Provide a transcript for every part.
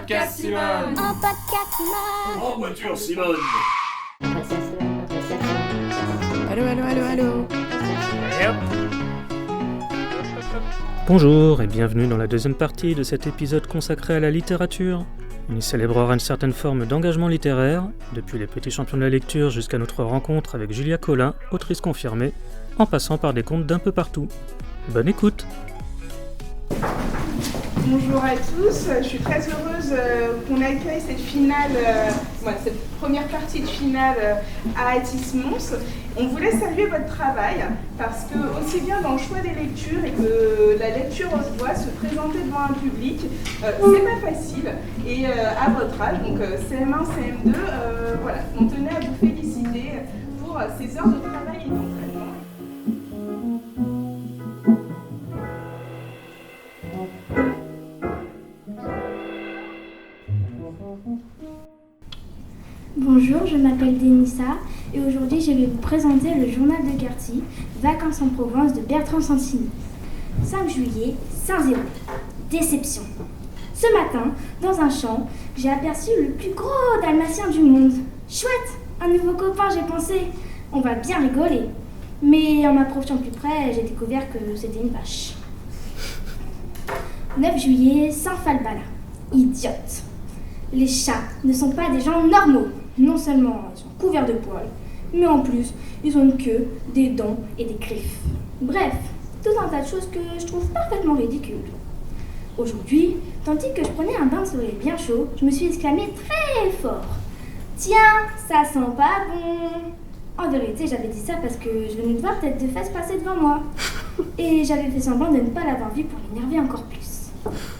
podcast Simone. Un podcast Simone. En voiture Simone. Allô. Bonjour et bienvenue dans la deuxième partie de cet épisode consacré à la littérature. On y célébrera une certaine forme d'engagement littéraire, depuis les petits champions de la lecture jusqu'à notre rencontre avec Julia Collin, autrice confirmée, en passant par des contes d'un peu partout. Bonne écoute! Bonjour à tous, je suis très heureuse qu'on accueille cette finale, cette première partie de finale à Atis Mons. On voulait saluer votre travail parce que aussi bien dans le choix des lectures et que la lecture haute voix, se présenter devant un public, c'est pas facile. Et à votre âge, donc CM1, CM2, on tenait à vous féliciter pour ces heures de travail et d'entraînement. Bonjour, je m'appelle Denissa et aujourd'hui je vais vous présenter le journal de Quercy, Vacances en Provence de Bertrand Santini. 5 juillet, Saint-Zéro. Déception. Ce matin, dans un champ, j'ai aperçu le plus gros dalmatien du monde. Chouette, un nouveau copain, j'ai pensé. On va bien rigoler. Mais en m'approchant plus près, j'ai découvert que c'était une vache. 9 juillet, Saint-Falbala. Idiote. Les chats ne sont pas des gens normaux. Non seulement ils sont couverts de poils, mais en plus, ils ont une queue, des dents et des griffes. Bref, tout un tas de choses que je trouve parfaitement ridicules. Aujourd'hui, tandis que je prenais un bain de soleil bien chaud, je me suis exclamée très fort. Tiens, ça sent pas bon. En vérité, j'avais dit ça parce que je venais de voir Tête de Fesse passer devant moi. Et j'avais fait semblant de ne pas l'avoir vu pour l'énerver encore plus.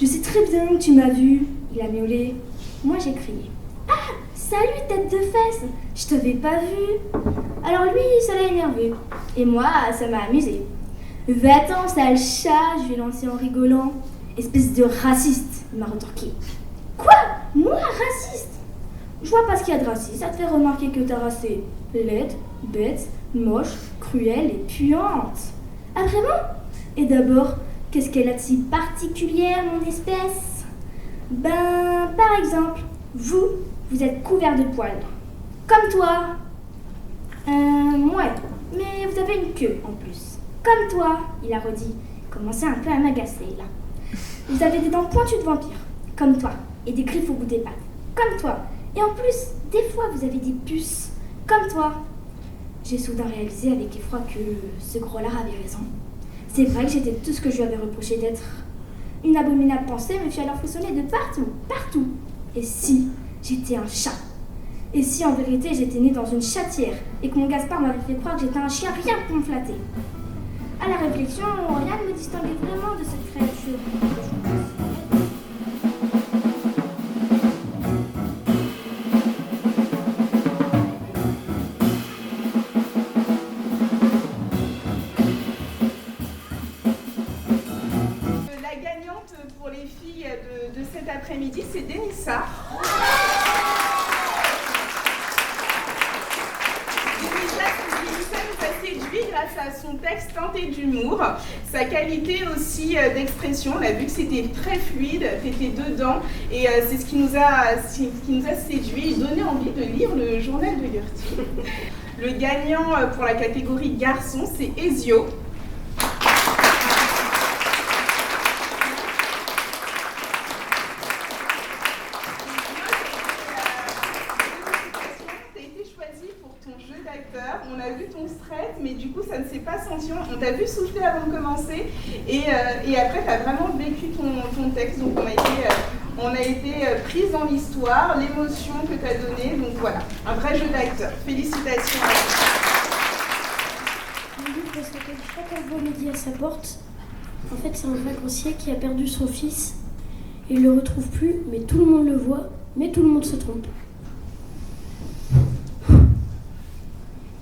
Je sais très bien que tu m'as vu, il a miaulé. Moi, j'ai crié. Ah, salut Tête de Fesse, je t'avais pas vu. Alors lui, ça l'a énervé. Et moi, ça m'a amusé. Va-t'en, sale chat, je lui ai lancé en rigolant. Espèce de raciste, il m'a retorqué. Quoi? Moi, raciste? Je vois pas ce qu'il y a de raciste, ça te fait remarquer que ta race est laide, bête, moche, cruelle et puante. Ah vraiment? Et d'abord, qu'est-ce qu'elle a de si particulière, mon espèce? Ben, par exemple, vous êtes couvert de poils. Comme toi. Ouais, mais vous avez une queue en plus. Comme toi, il a redit. Il commençait un peu à m'agacer, là. Vous avez des dents pointues de vampire. Comme toi. Et des griffes au bout des pattes. Comme toi. Et en plus, des fois, vous avez des puces. Comme toi. J'ai soudain réalisé avec effroi que ce gros-lard avait raison. C'est vrai que j'étais tout ce que je lui avais reproché d'être. Une abominable pensée me fit alors frissonner de partout. Et si j'étais un chat? Et si en vérité j'étais née dans une chatière et que mon Gaspard m'avait fait croire que j'étais un chien rien pour me flatter? À la réflexion, rien ne me distinguait vraiment de cette créature. La gagnante pour les filles de cet après-midi, c'est Denissa. Denissa nous a séduit grâce à son texte teinté d'humour, sa qualité aussi d'expression. On a vu que c'était très fluide, t'étais dedans, et c'est ce qui nous a séduit et donné envie de lire le journal de Quercy. Le gagnant pour la catégorie garçon, c'est Ezio. On a vu ton stress, mais du coup ça ne s'est pas senti. On t'a vu souffler avant de commencer et après tu as vraiment vécu ton texte. Donc on a été prise dans l'histoire, l'émotion que tu as donnée. Donc voilà, un vrai jeu d'acteur. Félicitations à toi. Le livre, c'est que chaque après-midi à sa porte. En fait, c'est un vacancier qui a perdu son fils. Il le retrouve plus, mais tout le monde le voit, mais tout le monde se trompe.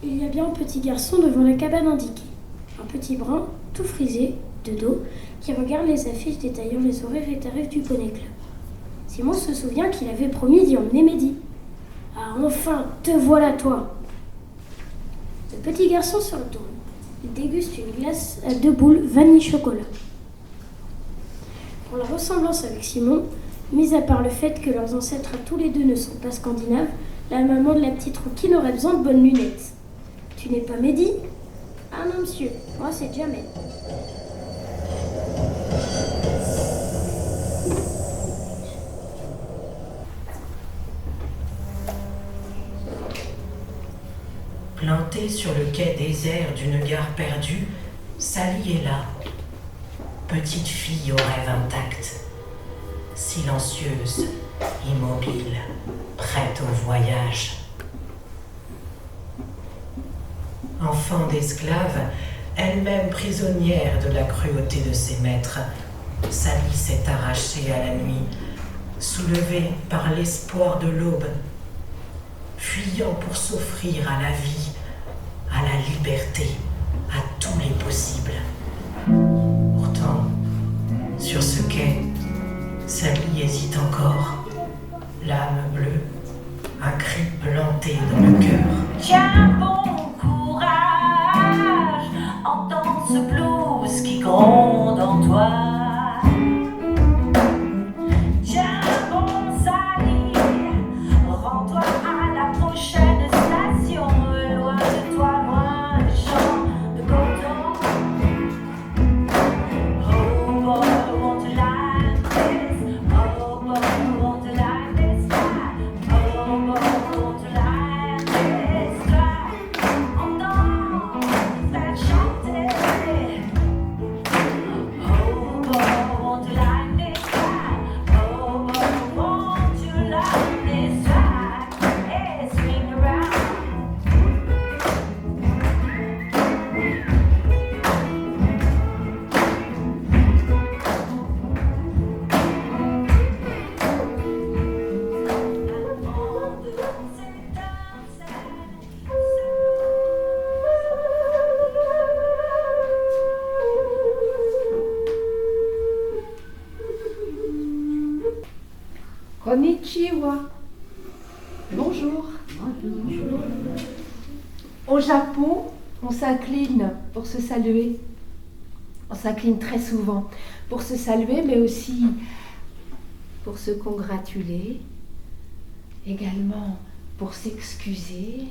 Il y a bien un petit garçon devant la cabane indiquée. Un petit brun, tout frisé, de dos, qui regarde les affiches détaillant les horaires et tarifs du Poney Club. Simon se souvient qu'il avait promis d'y emmener Mehdi. Ah enfin, te voilà toi! Le petit garçon se retourne. Il déguste une glace à 2 boules vanille chocolat. Pour la ressemblance avec Simon, Mis à part le fait que leurs ancêtres tous les deux ne sont pas scandinaves, la maman de la petite Rouquine aurait besoin de bonnes lunettes. Tu n'es pas Mehdi? Ah non, monsieur, moi c'est Jamel. Plantée sur le quai désert d'une gare perdue, Sally est là. Petite fille au rêve intact, silencieuse, immobile, prête au voyage. Enfant d'esclave, elle-même prisonnière de la cruauté de ses maîtres, Sally s'est arrachée à la nuit, soulevée par l'espoir de l'aube, fuyant pour s'offrir à la vie, à la liberté, à tous les possibles. Pourtant, sur ce quai, Sally hésite encore, l'âme bleue, un cri planté dans le cœur. Tiens bon courage, entends ce blues qui gronde en toi. Tiens bon Sally, rends-toi à la prochaine station, loin de toi, loin des champs de coton. Oh boy, won't you like this? Oh boy, won't you like this? Oh boy, won't you like this? Entends te faire chanter. Oh boy, won't you like this? Oh boy, won't you like this? Hey, swing around. Konnichiwa. Bonjour. Au Japon, on s'incline pour se saluer. On s'incline très souvent pour se saluer, mais aussi pour se congratuler, également pour s'excuser,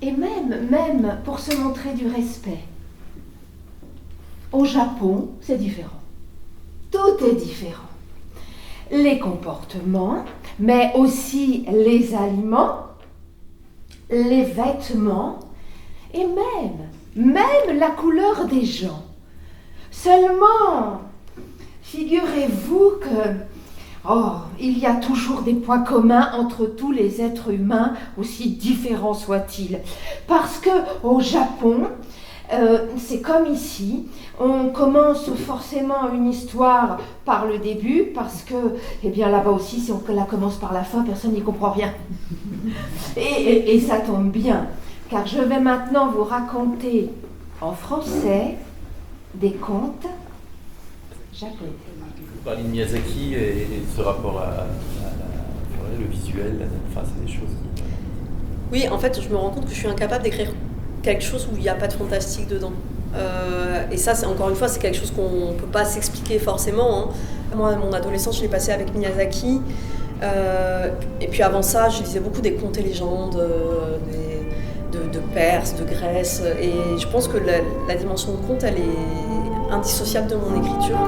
et même pour se montrer du respect. Au Japon, c'est différent. Tout est différent. Les comportements, mais aussi les aliments, les vêtements et même la couleur des gens. Seulement, figurez-vous que, il y a toujours des points communs entre tous les êtres humains, aussi différents soient-ils. Parce que au Japon, c'est comme ici, on commence forcément une histoire par le début, parce que, eh bien là-bas aussi, si on la commence par la fin, personne n'y comprend rien. Et ça tombe bien, car je vais maintenant vous raconter en français des contes japonais. Vous parlez de Miyazaki et de ce rapport à le visuel, enfin c'est des choses qui... Oui, en fait, je me rends compte que je suis incapable d'écrire quelque chose où il n'y a pas de fantastique dedans. Et ça, encore une fois, c'est quelque chose qu'on ne peut pas s'expliquer forcément. Hein. Moi, mon adolescence, je l'ai passée avec Miyazaki. Et puis avant ça, je lisais beaucoup des contes et légendes de Perse, de Grèce. Et je pense que la dimension de conte, elle est indissociable de mon écriture.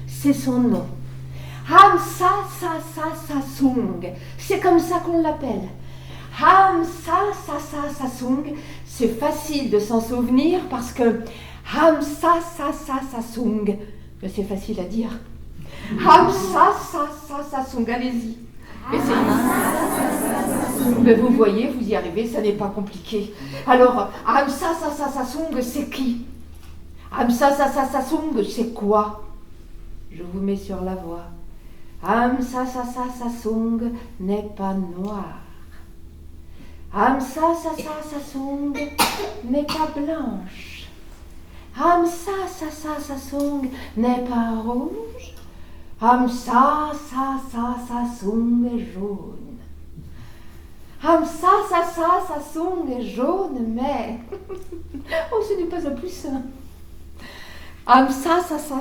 C'est son nom. Hamsa Sa Sa Sa Sasung. C'est comme ça qu'on l'appelle. Sasung. C'est facile de s'en souvenir parce que Sasung. Mais c'est facile à dire. Sasung. Allez-y. Essayez. Mais vous voyez, vous y arrivez, ça n'est pas compliqué. Alors, Sasung, c'est qui? Sasung, c'est quoi? Je vous mets sur la voie. Sasung n'est pas noir. Sasung n'est pas blanche. Sasung n'est pas rouge. Sasung est jaune. Sasung est jaune, mais... oh, ce n'est pas un poussin.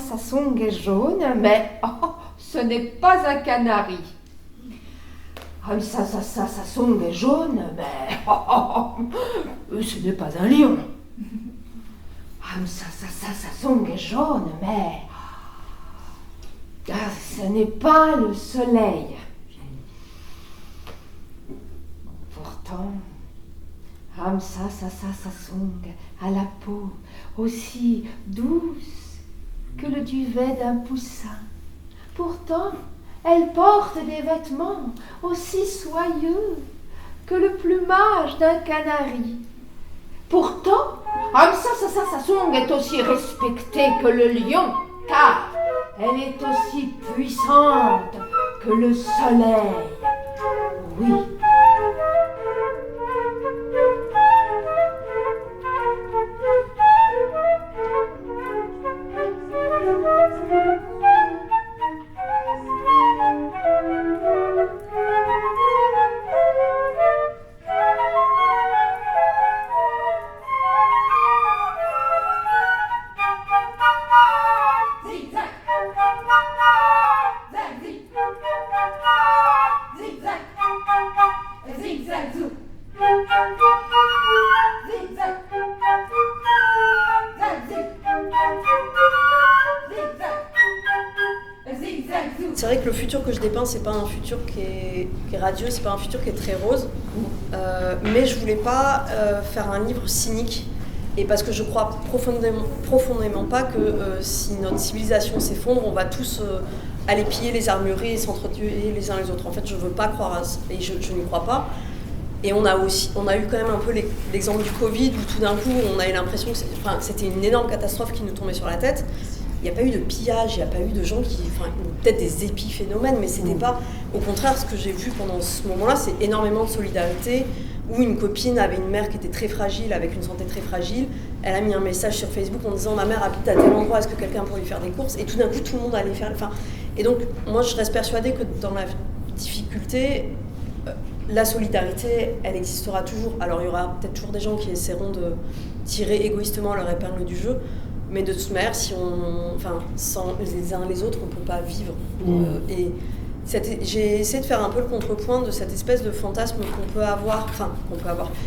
Sasung est jaune, mais... oh, ce n'est pas un canari. Sasung est jaune, mais... ce n'est pas un lion. Sasung est jaune, mais... ce n'est pas le soleil. Pourtant, Sasung a la peau aussi douce que le duvet d'un poussin. Pourtant, elle porte des vêtements aussi soyeux que le plumage d'un canari. Pourtant, Sasung est aussi respectée que le lion, car elle est aussi puissante que le soleil. Oui. C'est vrai que le futur que je dépeins, c'est pas un futur qui est radieux, c'est pas un futur qui est très rose. Mais je voulais pas faire un livre cynique. Et parce que je crois profondément pas que si notre civilisation s'effondre, on va tous aller piller les armureries et s'entretuer les uns les autres. En fait, je veux pas croire à ça. Et je n'y crois pas. Et on a eu quand même un peu l'exemple du Covid où tout d'un coup, on a eu l'impression que c'était une énorme catastrophe qui nous tombait sur la tête. Il n'y a pas eu de pillage, il n'y a pas eu de gens qui... peut-être des épiphénomènes, mais c'était pas... Au contraire, ce que j'ai vu pendant ce moment-là, c'est énormément de solidarité, où une copine avait une mère qui était très fragile, avec une santé très fragile. Elle a mis un message sur Facebook en disant « Ma mère habite à tel endroit, est-ce que quelqu'un pourrait lui faire des courses ?» Et tout d'un coup, tout le monde allait faire... Et donc, moi, je reste persuadée que dans la difficulté, la solidarité, elle existera toujours. Alors, il y aura peut-être toujours des gens qui essaieront de tirer égoïstement leur épingle du jeu, mais de toute manière, sans les uns les autres, on ne peut pas vivre. Et j'ai essayé de faire un peu le contrepoint de cette espèce de fantasme qu'on peut avoir,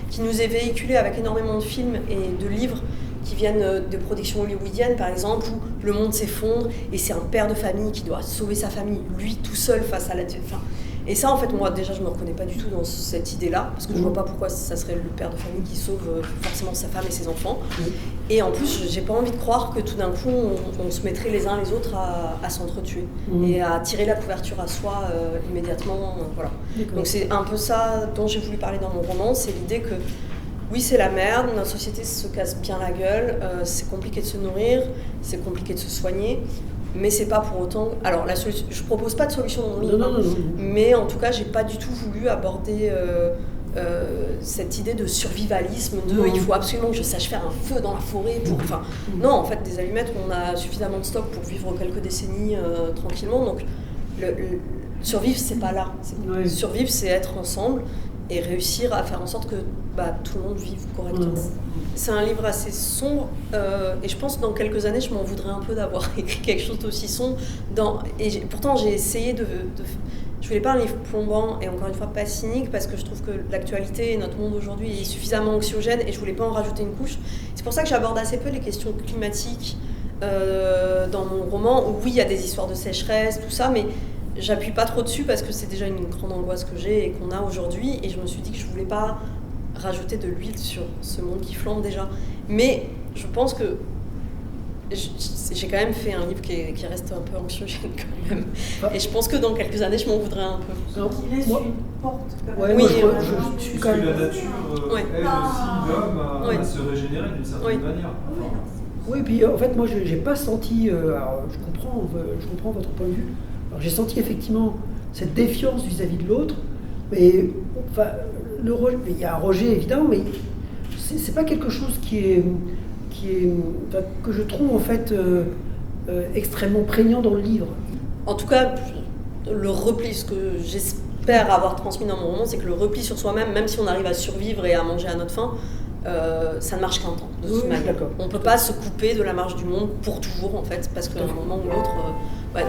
qui nous est véhiculé avec énormément de films et de livres qui viennent de productions hollywoodiennes, par exemple, où le monde s'effondre et c'est un père de famille qui doit sauver sa famille, lui tout seul face à la... Et ça, en fait, moi, déjà, je ne me reconnais pas du tout dans cette idée-là, parce que je ne vois pas pourquoi ça serait le père de famille qui sauve forcément sa femme et ses enfants. Et en plus, je n'ai pas envie de croire que tout d'un coup, on se mettrait les uns les autres à s'entretuer et à tirer la couverture à soi immédiatement. Voilà. Donc c'est un peu ça dont j'ai voulu parler dans mon roman, c'est l'idée que oui, c'est la merde, notre société se casse bien la gueule, c'est compliqué de se nourrir, c'est compliqué de se soigner. Mais c'est pas pour autant... Alors, je propose pas de solution dans le livre, mais en tout cas, j'ai pas du tout voulu aborder cette idée de survivalisme, il faut absolument que je sache faire un feu dans la forêt pour... non, en fait, des allumettes, on a suffisamment de stock pour vivre quelques décennies tranquillement, donc survivre, c'est pas là. Survivre, c'est être ensemble et réussir à faire en sorte que tout le monde vive correctement. C'est un livre assez sombre et je pense que dans quelques années, je m'en voudrais un peu d'avoir écrit quelque chose d'aussi sombre. Pourtant, j'ai essayé de... Je voulais pas un livre plombant et encore une fois pas cynique parce que je trouve que l'actualité et notre monde aujourd'hui est suffisamment anxiogène et je voulais pas en rajouter une couche. C'est pour ça que j'aborde assez peu les questions climatiques dans mon roman où oui, il y a des histoires de sécheresse, tout ça, mais j'appuie pas trop dessus parce que c'est déjà une grande angoisse que j'ai et qu'on a aujourd'hui, et je me suis dit que je voulais pas rajouter de l'huile sur ce monde qui flambe déjà. Mais je pense que j'ai quand même fait un livre qui reste un peu anxiogène quand même. Et je pense que dans quelques années, je m'en voudrais un peu. Donc il laisse une porte. Ouais, oui, moi, je suis quand Parce que même... la nature aide aussi l'homme à se régénérer d'une certaine manière. Oui, puis en fait, moi, j'ai pas senti... alors, je comprends votre point de vue. Alors, j'ai senti effectivement cette défiance vis-à-vis de l'autre, mais enfin, il y a un rejet évident, mais c'est pas quelque chose que je trouve en fait extrêmement prégnant dans le livre. En tout cas, le repli, ce que j'espère avoir transmis dans mon roman, c'est que le repli sur soi-même, même si on arrive à survivre et à manger à notre faim, ça ne marche qu'un temps, de toute manière. On ne peut pas se couper de la marche du monde pour toujours, en fait, parce qu'à un moment ou l'autre,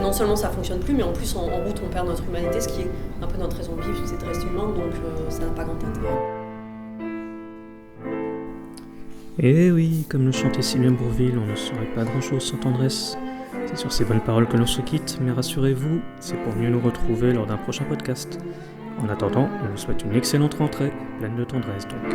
non seulement ça ne fonctionne plus, mais en plus, en route, on perd notre humanité, ce qui est un peu notre raison de vivre, c'est de rester humain, donc ça n'a pas grand intérêt. Et oui, comme le chantait Sylvain Bourvil, on ne saurait pas grand-chose sans tendresse. C'est sur ces bonnes paroles que l'on se quitte, mais rassurez-vous, c'est pour mieux nous retrouver lors d'un prochain podcast. En attendant, on vous souhaite une excellente rentrée, pleine de tendresse donc.